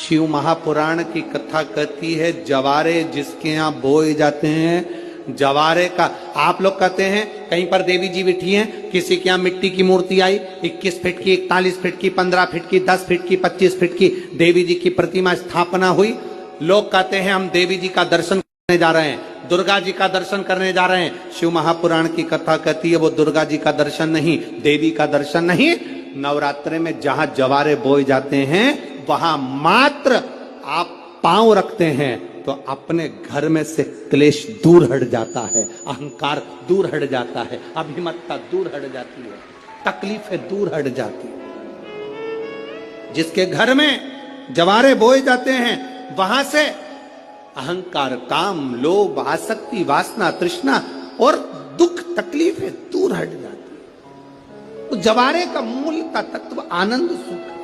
शिव महापुराण की कथा कहती है जवारे जिसके यहाँ बोए जाते हैं, जवारे का आप लोग कहते हैं कहीं पर देवी जी बैठी हैं, किसी के यहाँ मिट्टी की मूर्ति आई 21 फीट की, 41 फीट की, 15 फीट की, 10 फीट की, 25 फीट की देवी जी की प्रतिमा स्थापना हुई। लोग कहते हैं हम देवी जी का दर्शन करने जा रहे हैं, दुर्गा जी का दर्शन करने जा रहे हैं। शिव महापुराण की कथा कहती है वो दुर्गा जी का दर्शन नहीं, देवी का दर्शन नहीं। नवरात्रे में जहां जवारे बोए जाते हैं वहां मात्र आप पांव रखते हैं तो अपने घर में से क्लेश दूर हट जाता है, अहंकार दूर हट जाता है, अभिमतता दूर हट जाती है, तकलीफें दूर हट जाती है। जिसके घर में जवारे बोए जाते हैं वहां से अहंकार, काम, लोभ, आसक्ति, वासना, तृष्णा और दुख तकलीफें दूर हट जाती है। तो जवारे का मूल का तत्व आनंद सुख है।